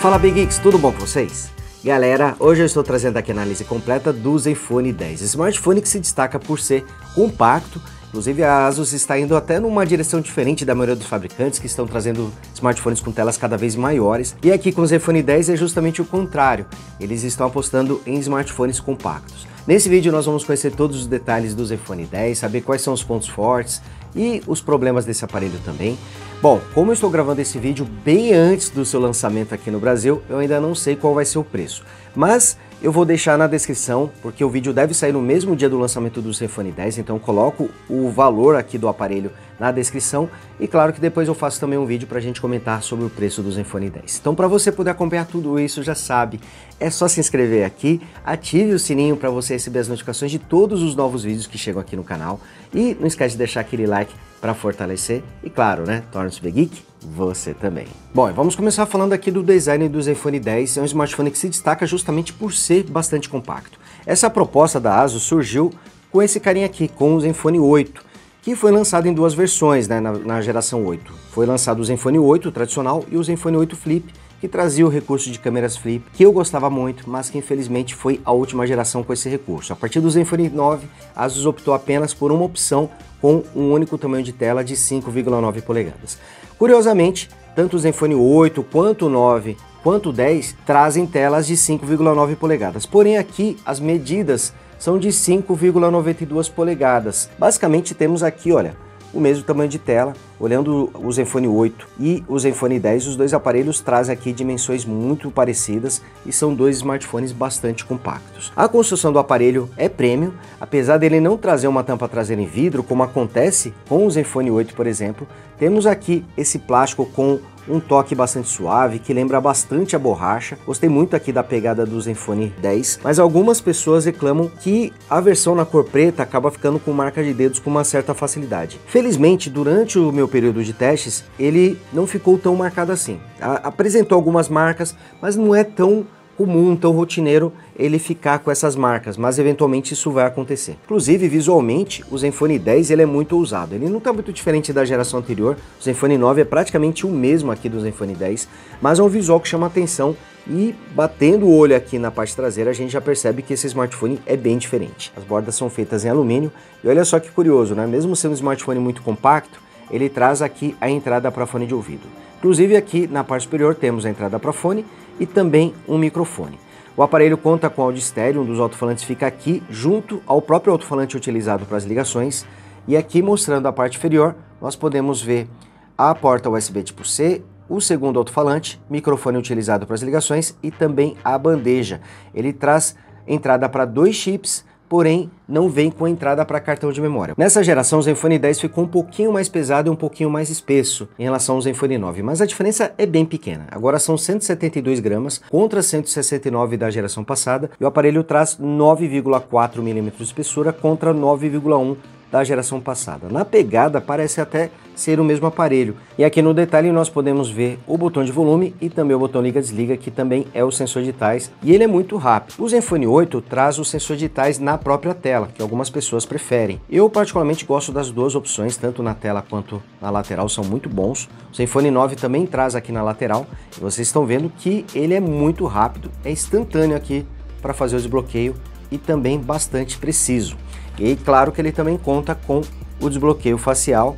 Fala Big Geeks, tudo bom com vocês? Galera, hoje eu estou trazendo aqui a análise completa do Zenfone 10, smartphone que se destaca por ser compacto. Inclusive a ASUS está indo até numa direção diferente da maioria dos fabricantes que estão trazendo smartphones com telas cada vez maiores. E aqui com o Zenfone 10 é justamente o contrário, eles estão apostando em smartphones compactos. Nesse vídeo nós vamos conhecer todos os detalhes do Zenfone 10, saber quais são os pontos fortes e os problemas desse aparelho também. Bom, como eu estou gravando esse vídeo bem antes do seu lançamento aqui no Brasil, eu ainda não sei qual vai ser o preço, mas eu vou deixar na descrição, porque o vídeo deve sair no mesmo dia do lançamento do Zenfone 10, então coloco o valor aqui do aparelho na descrição e claro que depois eu faço também um vídeo para a gente comentar sobre o preço do Zenfone 10. Então para você poder acompanhar tudo isso, já sabe, é só se inscrever aqui, ative o sininho para você receber as notificações de todos os novos vídeos que chegam aqui no canal e não esquece de deixar aquele like para fortalecer e claro, né, torne-se Big Geek você também. Bom, e vamos começar falando aqui do design do Zenfone 10, é um smartphone que se destaca justamente por ser bastante compacto. Essa proposta da ASUS surgiu com esse carinha aqui, com o Zenfone 8, que foi lançado em duas versões, né, na geração 8. Foi lançado o Zenfone 8 tradicional e o Zenfone 8 Flip, que trazia o recurso de câmeras flip, que eu gostava muito, mas que infelizmente foi a última geração com esse recurso. A partir do Zenfone 9, a ASUS optou apenas por uma opção com um único tamanho de tela de 5,9 polegadas. Curiosamente, tanto o Zenfone 8 quanto o 9 quanto o 10 trazem telas de 5,9 polegadas, porém aqui as medidas são de 5,92 polegadas. Basicamente temos aqui, olha, o mesmo tamanho de tela. Olhando o Zenfone 8 e o Zenfone 10, os dois aparelhos trazem aqui dimensões muito parecidas e são dois smartphones bastante compactos. A construção do aparelho é premium, apesar dele não trazer uma tampa traseira em vidro, como acontece com o Zenfone 8, por exemplo, temos aqui esse plástico com um toque bastante suave, que lembra bastante a borracha. Gostei muito aqui da pegada do Zenfone 10, mas algumas pessoas reclamam que a versão na cor preta acaba ficando com marca de dedos com uma certa facilidade. Felizmente, durante o meu período de testes, ele não ficou tão marcado assim. Apresentou algumas marcas, mas não é tão comum, tão rotineiro ele ficar com essas marcas, mas eventualmente isso vai acontecer. Inclusive, visualmente, o Zenfone 10 ele é muito ousado, ele não está muito diferente da geração anterior, o Zenfone 9 é praticamente o mesmo aqui do Zenfone 10, mas é um visual que chama atenção e batendo o olho aqui na parte traseira a gente já percebe que esse smartphone é bem diferente. As bordas são feitas em alumínio e olha só que curioso, né? Mesmo sendo um smartphone muito compacto, ele traz aqui a entrada para fone de ouvido. Inclusive aqui na parte superior temos a entrada para fone e também um microfone. O aparelho conta com áudio estéreo, um dos alto-falantes fica aqui junto ao próprio alto-falante utilizado para as ligações. E aqui mostrando a parte inferior, nós podemos ver a porta USB tipo C, o segundo alto-falante, microfone utilizado para as ligações e também a bandeja. Ele traz entrada para 2 chips, porém não vem com entrada para cartão de memória. Nessa geração o Zenfone 10 ficou um pouquinho mais pesado e um pouquinho mais espesso em relação ao Zenfone 9, mas a diferença é bem pequena. Agora são 172 gramas contra 169 da geração passada e o aparelho traz 9,4 mm de espessura contra 9,1 da geração passada. Na pegada parece até ser o mesmo aparelho. E aqui no detalhe nós podemos ver o botão de volume e também o botão liga-desliga, que também é o sensor de tais, e ele é muito rápido. O Zenfone 8 traz o sensor de tais na própria tela, que algumas pessoas preferem. Eu particularmente gosto das duas opções, tanto na tela quanto na lateral, são muito bons. O Zenfone 9 também traz aqui na lateral, e vocês estão vendo que ele é muito rápido, é instantâneo aqui para fazer o desbloqueio e também bastante preciso. E claro que ele também conta com o desbloqueio facial,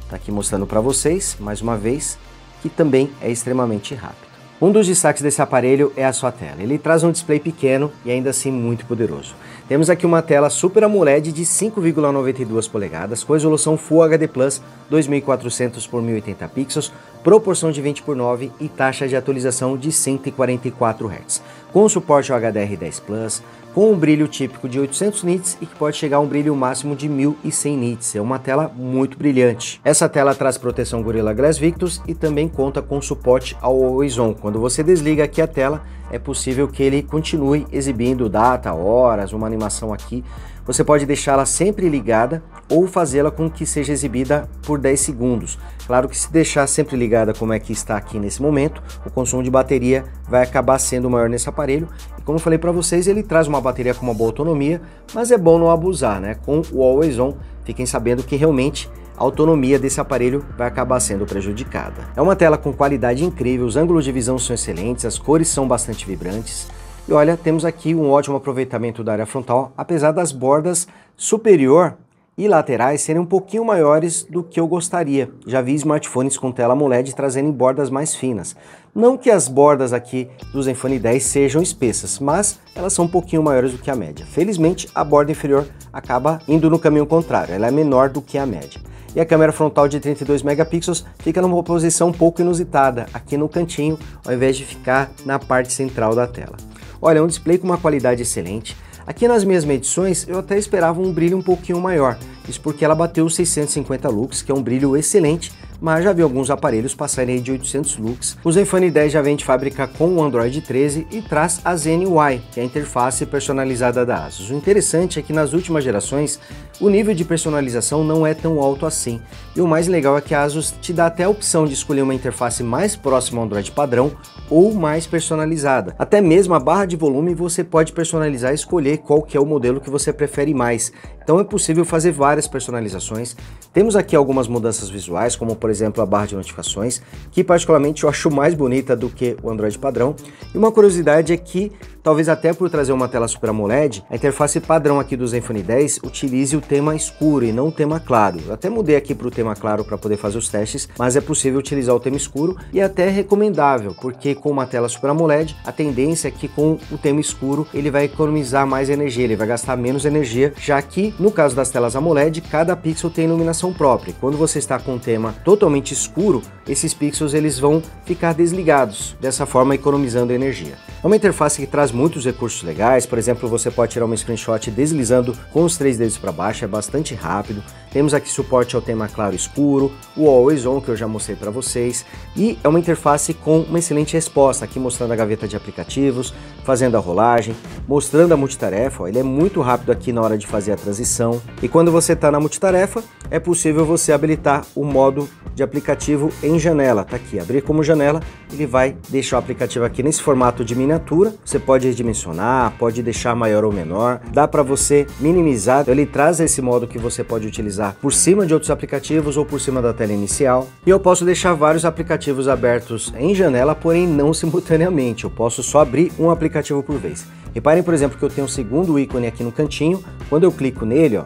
tá aqui mostrando para vocês, mais uma vez, que também é extremamente rápido. Um dos destaques desse aparelho é a sua tela. Ele traz um display pequeno e ainda assim muito poderoso. Temos aqui uma tela Super AMOLED de 5,92 polegadas, com resolução Full HD Plus 2400 por 1080 pixels, proporção de 20:9 e taxa de atualização de 144 Hz. Com suporte ao HDR10 Plus, com um brilho típico de 800 nits e que pode chegar a um brilho máximo de 1100 nits. É uma tela muito brilhante. Essa tela traz proteção Gorilla Glass Victus e também conta com suporte ao Always On. Quando você desliga aqui a tela, é possível que ele continue exibindo data, horas, uma animação aqui. Você pode deixá-la sempre ligada ou fazê-la com que seja exibida por 10 segundos. Claro que se deixar sempre ligada como é que está aqui nesse momento, o consumo de bateria vai acabar sendo maior nesse aparelho. E como eu falei para vocês, ele traz uma bateria com uma boa autonomia, mas é bom não abusar, né? Com o Always On, fiquem sabendo que realmente a autonomia desse aparelho vai acabar sendo prejudicada. É uma tela com qualidade incrível, os ângulos de visão são excelentes, as cores são bastante vibrantes. E olha, temos aqui um ótimo aproveitamento da área frontal, apesar das bordas superior e laterais serem um pouquinho maiores do que eu gostaria. Já vi smartphones com tela AMOLED trazendo bordas mais finas. Não que as bordas aqui do Zenfone 10 sejam espessas, mas elas são um pouquinho maiores do que a média. Felizmente, a borda inferior acaba indo no caminho contrário, ela é menor do que a média. E a câmera frontal de 32 megapixels fica numa posição um pouco inusitada, aqui no cantinho, ao invés de ficar na parte central da tela. Olha, é um display com uma qualidade excelente. Aqui nas minhas medições eu até esperava um brilho um pouquinho maior, isso porque ela bateu os 650 lux, que é um brilho excelente, mas já vi alguns aparelhos passarem aí de 800 lux. O Zenfone 10 já vem de fábrica com o Android 13 e traz a Zen UI, que é a interface personalizada da ASUS. O interessante é que nas últimas gerações o nível de personalização não é tão alto assim, e o mais legal é que a ASUS te dá até a opção de escolher uma interface mais próxima ao Android padrão ou mais personalizada. Até mesmo a barra de volume você pode personalizar e escolher qual que é o modelo que você prefere mais. Então é possível fazer várias personalizações. Temos aqui algumas mudanças visuais, como por exemplo a barra de notificações, que particularmente eu acho mais bonita do que o Android padrão. E uma curiosidade é que, talvez até por trazer uma tela Super AMOLED, a interface padrão aqui do Zenfone 10 utilize o tema escuro e não o tema claro. Eu até mudei aqui para o tema claro para poder fazer os testes, mas é possível utilizar o tema escuro e é até recomendável, porque com uma tela Super AMOLED, a tendência é que com o tema escuro ele vai economizar mais energia, ele vai gastar menos energia, já que no caso das telas AMOLED, cada pixel tem iluminação própria. Quando você está com um tema totalmente escuro, esses pixels eles vão ficar desligados, dessa forma economizando energia. É uma interface que traz muitos recursos legais, por exemplo, você pode tirar uma screenshot deslizando com os 3 dedos para baixo, é bastante rápido. Temos aqui suporte ao tema claro e escuro, o Always On que eu já mostrei para vocês, e é uma interface com uma excelente resposta, aqui mostrando a gaveta de aplicativos, fazendo a rolagem, mostrando a multitarefa, ó, ele é muito rápido aqui na hora de fazer a transição, e quando você está na multitarefa, é possível você habilitar o modo de aplicativo em janela, tá aqui, abrir como janela, ele vai deixar o aplicativo aqui nesse formato de miniatura, você pode redimensionar, pode deixar maior ou menor, dá para você minimizar, ele traz esse modo que você pode utilizar por cima de outros aplicativos ou por cima da tela inicial, e eu posso deixar vários aplicativos abertos em janela, porém não simultaneamente, eu posso só abrir um aplicativo por vez. Reparem, por exemplo, que eu tenho um segundo ícone aqui no cantinho, quando eu clico nele, ó,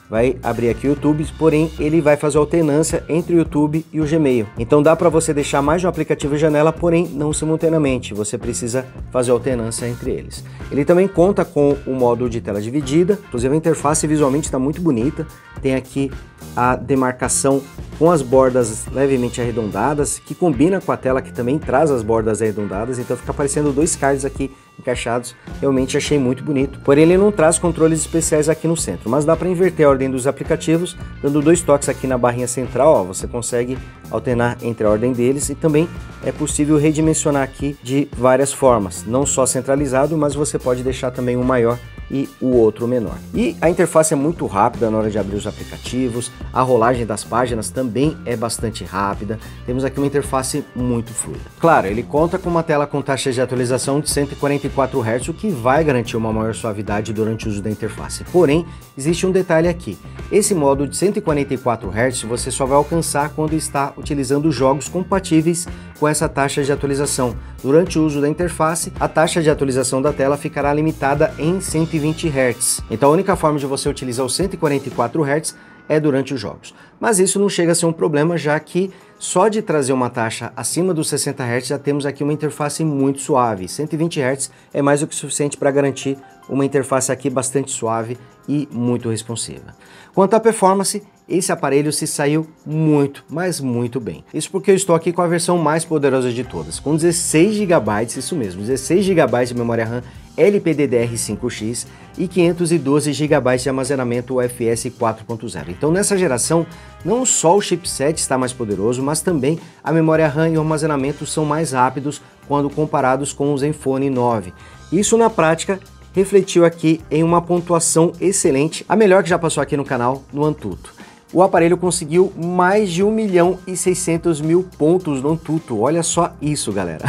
vai abrir aqui o YouTube, porém ele vai fazer alternância entre o YouTube e o Gmail. Então dá para você deixar mais de um aplicativo em janela, porém não simultaneamente, você precisa fazer alternância entre eles. Ele também conta com o modo de tela dividida, inclusive a interface visualmente está muito bonita, tem aqui a demarcação com as bordas levemente arredondadas, que combina com a tela que também traz as bordas arredondadas, então fica aparecendo dois cards aqui encaixados, realmente achei muito bonito. Porém ele não traz controles especiais aqui no centro, mas dá para inverter a ordem dos aplicativos, dando 2 toques aqui na barrinha central, ó, você consegue alternar entre a ordem deles, e também é possível redimensionar aqui de várias formas, não só centralizado, mas você pode deixar também um maior e o outro menor. E a interface é muito rápida na hora de abrir os aplicativos, a rolagem das páginas também é bastante rápida, temos aqui uma interface muito fluida. Claro, ele conta com uma tela com taxa de atualização de 144 Hz, o que vai garantir uma maior suavidade durante o uso da interface. Porém, existe um detalhe aqui, esse modo de 144 Hz você só vai alcançar quando está utilizando jogos compatíveis com essa taxa de atualização. Durante o uso da interface, a taxa de atualização da tela ficará limitada em 120 Hz. Então a única forma de você utilizar os 144 Hz é durante os jogos. Mas isso não chega a ser um problema, já que só de trazer uma taxa acima dos 60 Hz já temos aqui uma interface muito suave. 120 Hz é mais do que suficiente para garantir uma interface aqui bastante suave e muito responsiva. Quanto à performance, esse aparelho se saiu muito, mas muito bem. Isso porque eu estou aqui com a versão mais poderosa de todas, com 16 GB, isso mesmo, 16 GB de memória RAM LPDDR5X e 512 GB de armazenamento UFS 4.0. Então nessa geração, não só o chipset está mais poderoso, mas também a memória RAM e o armazenamento são mais rápidos quando comparados com o Zenfone 9. Isso na prática refletiu aqui em uma pontuação excelente, a melhor que já passou aqui no canal, no Antutu. O aparelho conseguiu mais de 1.600.000 pontos no Antutu, olha só isso, galera.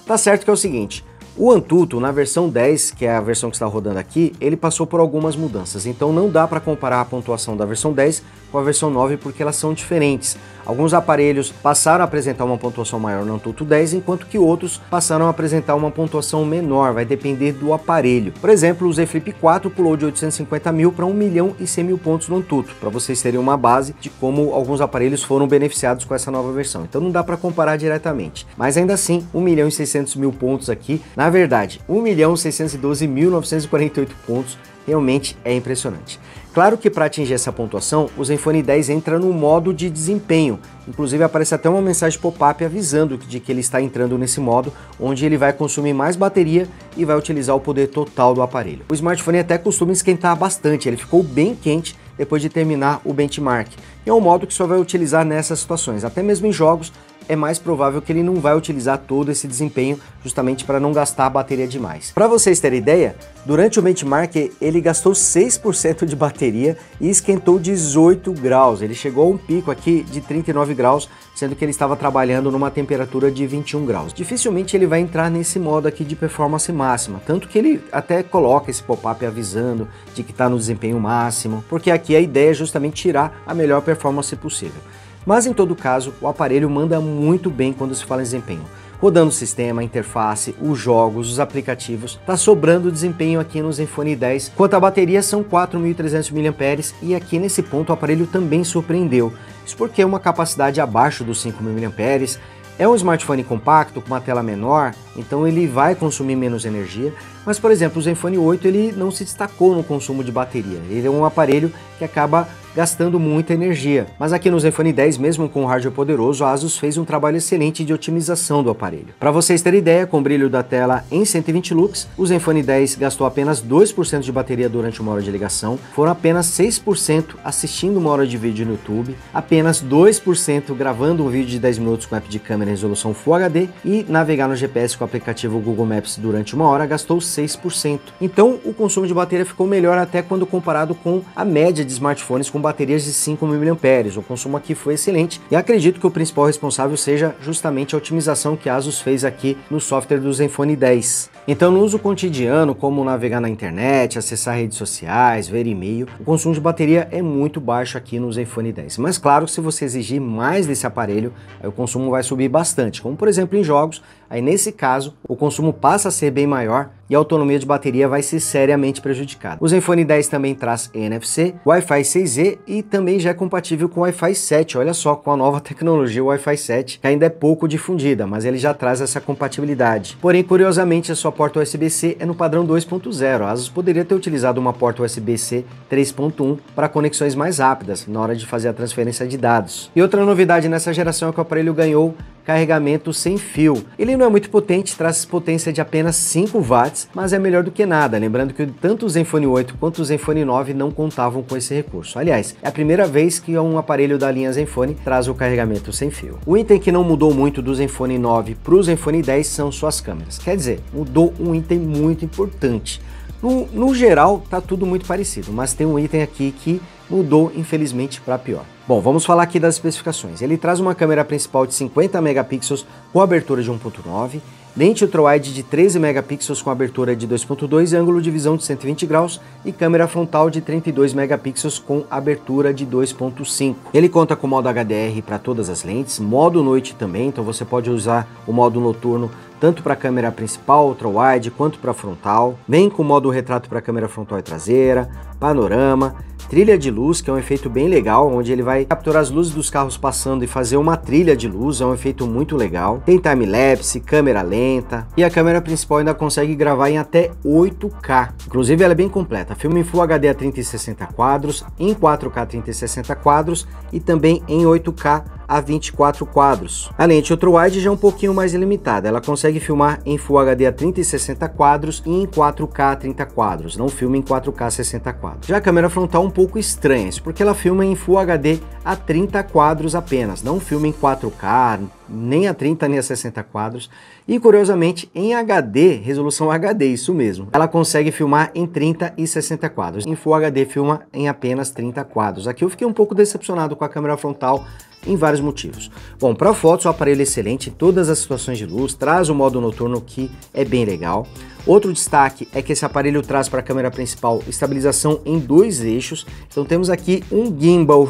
Tá certo que é o seguinte, O Antutu, na versão 10, que é a versão que está rodando aqui, ele passou por algumas mudanças, então não dá para comparar a pontuação da versão 10 com a versão 9 porque elas são diferentes. Alguns aparelhos passaram a apresentar uma pontuação maior no Antutu 10, enquanto que outros passaram a apresentar uma pontuação menor, vai depender do aparelho. Por exemplo, o Z Flip 4 pulou de 850 mil para 1 milhão e 100 mil pontos no Antutu, para vocês terem uma base de como alguns aparelhos foram beneficiados com essa nova versão. Então não dá para comparar diretamente, mas ainda assim, 1 milhão e 600 mil pontos aqui, na verdade, 1.612.948 pontos, realmente é impressionante. Claro que para atingir essa pontuação, o Zenfone 10 entra no modo de desempenho, inclusive aparece até uma mensagem pop-up avisando de que ele está entrando nesse modo, onde ele vai consumir mais bateria e vai utilizar o poder total do aparelho. O smartphone até costuma esquentar bastante, ele ficou bem quente depois de terminar o benchmark, e é um modo que só vai utilizar nessas situações, até mesmo em jogos, é mais provável que ele não vai utilizar todo esse desempenho justamente para não gastar a bateria demais. Para vocês terem ideia, durante o benchmark ele gastou 6% de bateria e esquentou 18 graus. Ele chegou a um pico aqui de 39 graus, sendo que ele estava trabalhando numa temperatura de 21 graus. Dificilmente ele vai entrar nesse modo aqui de performance máxima, tanto que ele até coloca esse pop-up avisando de que está no desempenho máximo, porque aqui a ideia é justamente tirar a melhor performance possível. Mas em todo caso, o aparelho manda muito bem quando se fala em desempenho. Rodando o sistema, a interface, os jogos, os aplicativos, tá sobrando desempenho aqui no Zenfone 10. Quanto à bateria, são 4.300 mAh e aqui nesse ponto o aparelho também surpreendeu. Isso porque é uma capacidade abaixo dos 5.000 mAh. É um smartphone compacto, com uma tela menor, então ele vai consumir menos energia, mas por exemplo o Zenfone 8 ele não se destacou no consumo de bateria, ele é um aparelho que acaba gastando muita energia. Mas aqui no Zenfone 10, mesmo com um hardware poderoso, a ASUS fez um trabalho excelente de otimização do aparelho. Para vocês terem ideia, com o brilho da tela em 120 lux, o Zenfone 10 gastou apenas 2% de bateria durante uma hora de ligação, foram apenas 6% assistindo uma hora de vídeo no YouTube, apenas 2% gravando um vídeo de 10 minutos com app de câmera em resolução Full HD e navegar no GPS com o aplicativo Google Maps durante uma hora gastou 6%. Então o consumo de bateria ficou melhor até quando comparado com a média de smartphones com baterias de 5.000 mAh. O consumo aqui foi excelente e acredito que o principal responsável seja justamente a otimização que a ASUS fez aqui no software do Zenfone 10. Então no uso cotidiano, como navegar na internet, acessar redes sociais, ver e-mail, o consumo de bateria é muito baixo aqui no Zenfone 10. Mas claro que se você exigir mais desse aparelho, aí o consumo vai subir bastante, como por exemplo em jogos, aí nesse caso o consumo passa a ser bem maior e a autonomia de bateria vai ser seriamente prejudicada. O Zenfone 10 também traz NFC, Wi-Fi 6E e também já é compatível com Wi-Fi 7, olha só, com a nova tecnologia Wi-Fi 7, que ainda é pouco difundida, mas ele já traz essa compatibilidade. Porém, curiosamente, a sua porta USB-C é no padrão 2.0, a ASUS poderia ter utilizado uma porta USB-C 3.1 para conexões mais rápidas na hora de fazer a transferência de dados. E outra novidade nessa geração é que o aparelho ganhou carregamento sem fio. Ele não é muito potente, traz potência de apenas 5 watts, mas é melhor do que nada, lembrando que tanto o Zenfone 8 quanto o Zenfone 9 não contavam com esse recurso. Aliás, é a primeira vez que um aparelho da linha Zenfone traz o carregamento sem fio. O item que não mudou muito do Zenfone 9 para o Zenfone 10 são suas câmeras, quer dizer, mudou um item muito importante. No geral, tá tudo muito parecido, mas tem um item aqui que mudou, infelizmente, para pior. Bom, vamos falar aqui das especificações. Ele traz uma câmera principal de 50 megapixels com abertura de 1.9, lente ultrawide de 13 megapixels com abertura de 2.2 e ângulo de visão de 120 graus e câmera frontal de 32 megapixels com abertura de 2.5. Ele conta com modo HDR para todas as lentes, modo noite também, então você pode usar o modo noturno tanto para a câmera principal ultrawide quanto para frontal. Vem com modo retrato para a câmera frontal e traseira, panorama, trilha de luz, que é um efeito bem legal, onde ele vai capturar as luzes dos carros passando e fazer uma trilha de luz, é um efeito muito legal. Tem time-lapse, câmera lenta, e a câmera principal ainda consegue gravar em até 8K. Inclusive ela é bem completa, filma em Full HD a 30 e 60 quadros, em 4K 30 e 60 quadros e também em 8K a 24 quadros. A lente ultrawide já é um pouquinho mais limitada, ela consegue filmar em Full HD a 30 e 60 quadros e em 4K a 30 quadros, não filma em 4K a 60 quadros. Já a câmera frontal é um pouco estranha, isso porque ela filma em Full HD a 30 quadros apenas, não filma em 4K, nem a 30 nem a 60 quadros, e curiosamente em HD, resolução HD, isso mesmo, ela consegue filmar em 30 e 60 quadros, em Full HD filma em apenas 30 quadros. Aqui eu fiquei um pouco decepcionado com a câmera frontal, em vários motivos. Bom, para fotos o aparelho é excelente em todas as situações de luz, traz o modo noturno que é bem legal. Outro destaque é que esse aparelho traz para a câmera principal estabilização em 2 eixos, então temos aqui um gimbal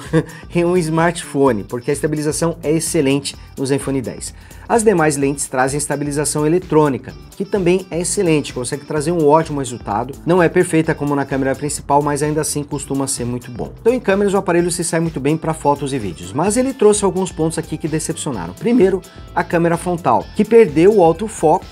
em um smartphone, porque a estabilização é excelente no Zenfone 10. As demais lentes trazem estabilização eletrônica, que também é excelente, consegue trazer um ótimo resultado. Não é perfeita como na câmera principal, mas ainda assim costuma ser muito bom. Então em câmeras o aparelho se sai muito bem para fotos e vídeos, mas ele trouxe alguns pontos aqui que decepcionaram. Primeiro, a câmera frontal, que perdeu o autofoco,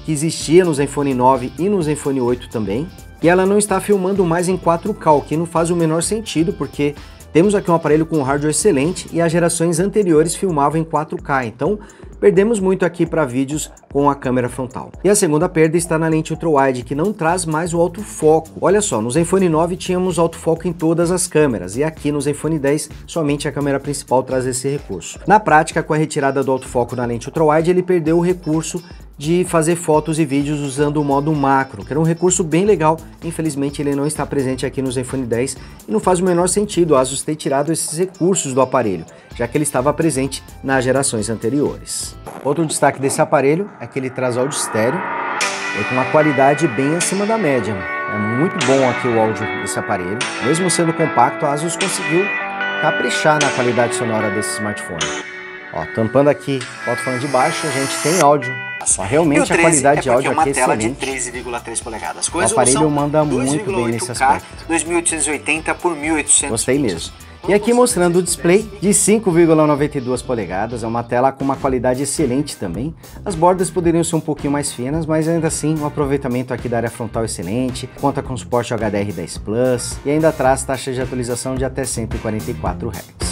que existia no Zenfone 9 e no Zenfone 8 também, e ela não está filmando mais em 4K, o que não faz o menor sentido, porque temos aqui um aparelho com um hardware excelente e as gerações anteriores filmavam em 4K, então perdemos muito aqui para vídeos com a câmera frontal. E a segunda perda está na lente ultra-wide, que não traz mais o autofoco. Olha só, no Zenfone 9 tínhamos autofoco em todas as câmeras, e aqui no Zenfone 10 somente a câmera principal traz esse recurso. Na prática, com a retirada do autofoco na lente ultra-wide, ele perdeu o recurso de fazer fotos e vídeos usando o modo macro, que era um recurso bem legal. Infelizmente ele não está presente aqui no Zenfone 10 e não faz o menor sentido a ASUS ter tirado esses recursos do aparelho, já que ele estava presente nas gerações anteriores. Outro destaque desse aparelho é que ele traz áudio estéreo e com uma qualidade bem acima da média. É muito bom aqui o áudio desse aparelho, mesmo sendo compacto, a ASUS conseguiu caprichar na qualidade sonora desse smartphone. Ó, tampando aqui o alto-falante de baixo, a gente tem áudio. Realmente a qualidade de áudio aqui é excelente. 13,3 polegadas. O aparelho manda muito bem nesse aspecto. 2880 por 1800. Gostei mesmo. E aqui mostrando o display de 5,92 polegadas, é uma tela com uma qualidade excelente também. As bordas poderiam ser um pouquinho mais finas, mas ainda assim o aproveitamento aqui da área frontal é excelente, conta com suporte HDR10 Plus e ainda traz taxa de atualização de até 144 Hz.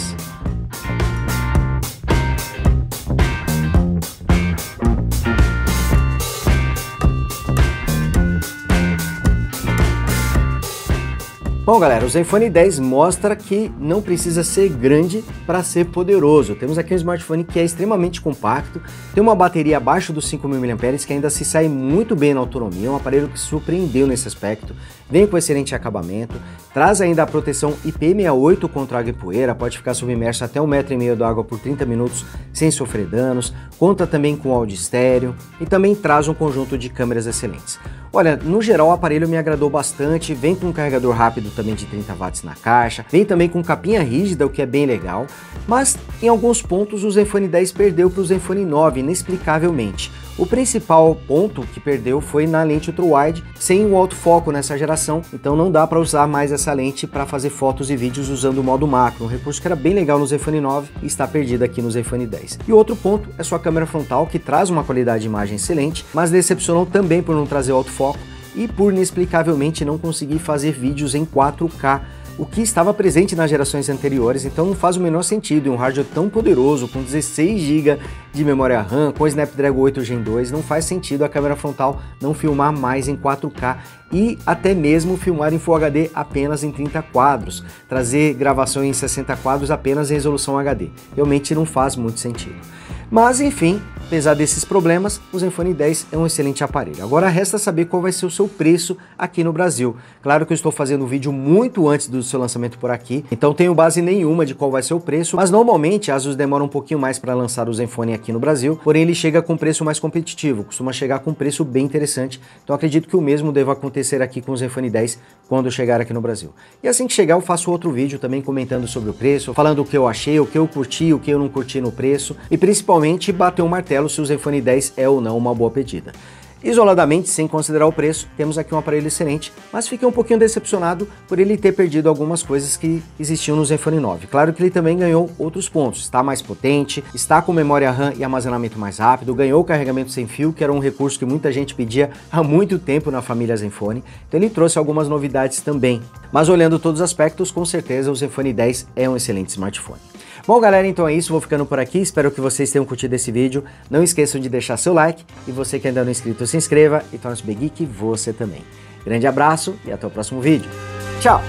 Bom galera, o Zenfone 10 mostra que não precisa ser grande para ser poderoso. Temos aqui um smartphone que é extremamente compacto, tem uma bateria abaixo dos 5.000 mAh que ainda se sai muito bem na autonomia, um aparelho que surpreendeu nesse aspecto, vem com excelente acabamento, traz ainda a proteção IP68 contra água e poeira, pode ficar submerso até 1,5 m de água por 30 minutos sem sofrer danos, conta também com áudio estéreo e também traz um conjunto de câmeras excelentes. Olha, no geral o aparelho me agradou bastante, vem com um carregador rápido também de 30 watts na caixa, vem também com capinha rígida, o que é bem legal, mas em alguns pontos o Zenfone 10 perdeu para o Zenfone 9, inexplicavelmente. O principal ponto que perdeu foi na lente ultra-wide, sem o autofoco nessa geração, então não dá para usar mais essa lente para fazer fotos e vídeos usando o modo macro, um recurso que era bem legal no Zenfone 9 e está perdido aqui no Zenfone 10. E outro ponto é sua câmera frontal, que traz uma qualidade de imagem excelente, mas decepcionou também por não trazer o autofoco e por inexplicavelmente não conseguir fazer vídeos em 4K, o que estava presente nas gerações anteriores, então não faz o menor sentido em um hardware tão poderoso, com 16 GB de memória RAM, com Snapdragon 8 Gen 2, não faz sentido a câmera frontal não filmar mais em 4K e até mesmo filmar em Full HD apenas em 30 quadros, trazer gravação em 60 quadros apenas em resolução HD. Realmente não faz muito sentido. Mas enfim, apesar desses problemas, o Zenfone 10 é um excelente aparelho. Agora resta saber qual vai ser o seu preço aqui no Brasil. Claro que eu estou fazendo um vídeo muito antes do seu lançamento por aqui, então tenho base nenhuma de qual vai ser o preço, mas normalmente a ASUS demora um pouquinho mais para lançar o Zenfone aqui no Brasil, porém ele chega com preço mais competitivo, costuma chegar com preço bem interessante, então acredito que o mesmo deva acontecer aqui com o Zenfone 10 quando chegar aqui no Brasil. E assim que chegar eu faço outro vídeo também comentando sobre o preço, falando o que eu achei, o que eu curti, o que eu não curti no preço e principalmente bater um martelo se o Zenfone 10 é ou não uma boa pedida. Isoladamente, sem considerar o preço, temos aqui um aparelho excelente, mas fiquei um pouquinho decepcionado por ele ter perdido algumas coisas que existiam no Zenfone 9. Claro que ele também ganhou outros pontos, está mais potente, está com memória RAM e armazenamento mais rápido, ganhou carregamento sem fio, que era um recurso que muita gente pedia há muito tempo na família Zenfone, então ele trouxe algumas novidades também. Mas olhando todos os aspectos, com certeza o Zenfone 10 é um excelente smartphone. Bom galera, então é isso, vou ficando por aqui, espero que vocês tenham curtido esse vídeo, não esqueçam de deixar seu like, e você que ainda não é inscrito, se inscreva e torne-se Big Geek você também. Grande abraço e até o próximo vídeo. Tchau!